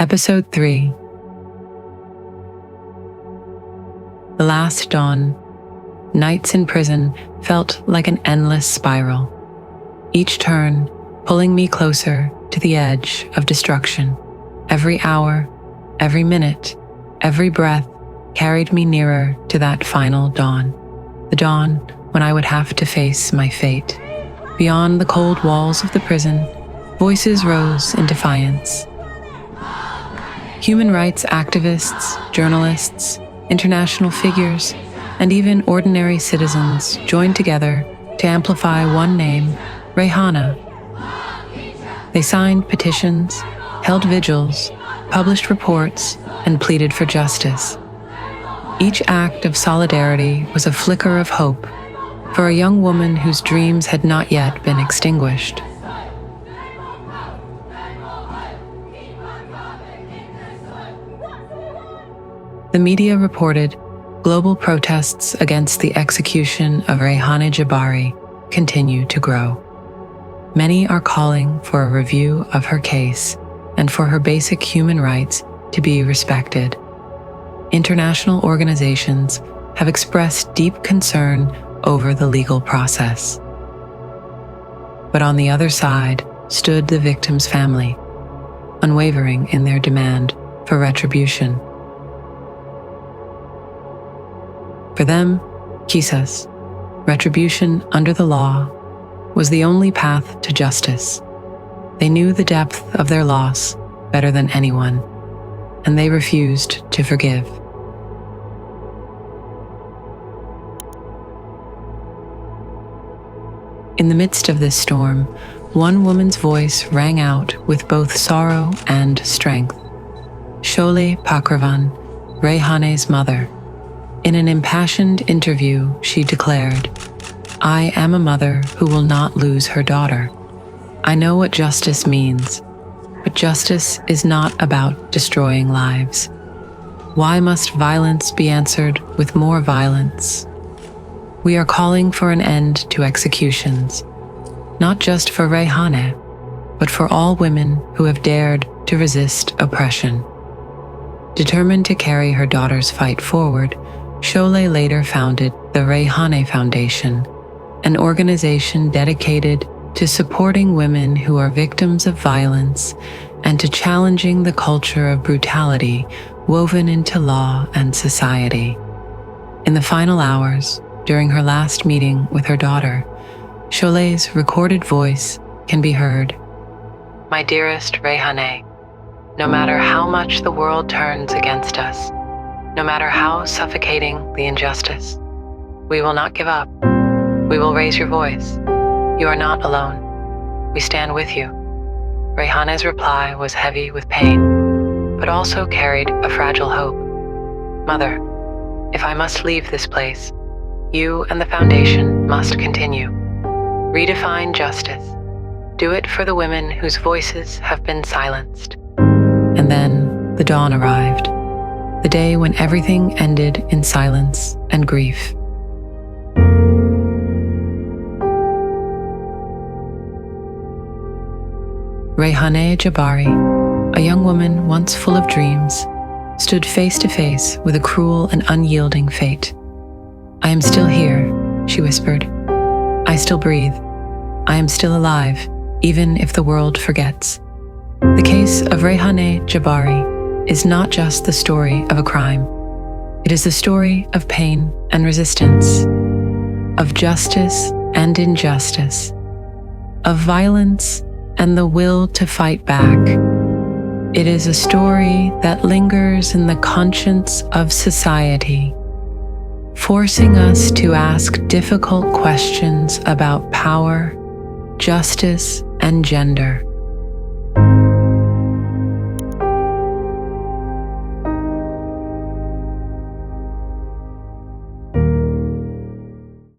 Episode 3. The last dawn. Nights in prison felt like an endless spiral, each turn pulling me closer to the edge of destruction. Every hour, every minute, every breath carried me nearer to that final dawn, the dawn when I would have to face my fate. Beyond the cold walls of the prison, voices rose in defiance. Human rights activists, journalists, international figures, and even ordinary citizens joined together to amplify one name, Reyhaneh. They signed petitions, held vigils, published reports, and pleaded for justice. Each act of solidarity was a flicker of hope for a young woman whose dreams had not yet been extinguished. The media reported global protests against the execution of Reyhaneh Jabbari continue to grow. Many are calling for a review of her case and for her basic human rights to be respected. International organizations have expressed deep concern over the legal process. But on the other side stood the victim's family, unwavering in their demand for retribution. For them, quizás, retribution under the law, was the only path to justice. They knew the depth of their loss better than anyone, and they refused to forgive. In the midst of this storm, one woman's voice rang out with both sorrow and strength. Sholeh Pakharvan, Reyhaneh's mother. In an impassioned interview, she declared, "I am a mother who will not lose her daughter. I know what justice means, but justice is not about destroying lives. Why must violence be answered with more violence? We are calling for an end to executions, not just for Reyhaneh, but for all women who have dared to resist oppression." Determined to carry her daughter's fight forward, Sholeh later founded the Reyhaneh Foundation, an organization dedicated to supporting women who are victims of violence and to challenging the culture of brutality woven into law and society. In the final hours, during her last meeting with her daughter, Sholeh's recorded voice can be heard. "My dearest Reyhaneh, no matter how much the world turns against us, no matter how suffocating the injustice, we will not give up. We will raise your voice. You are not alone. We stand with you." Reyhaneh's reply was heavy with pain, but also carried a fragile hope. "Mother, if I must leave this place, you and the foundation must continue. Redefine justice. Do it for the women whose voices have been silenced." And then the dawn arrived. The day when everything ended in silence and grief. Reyhaneh Jabbari, a young woman once full of dreams, stood face to face with a cruel and unyielding fate. "I am still here," she whispered. "I still breathe. I am still alive, even if the world forgets." The case of Reyhaneh Jabbari is not just the story of a crime. It is the story of pain and resistance, of justice and injustice, of violence and the will to fight back. It is a story that lingers in the conscience of society, forcing us to ask difficult questions about power, justice, and gender.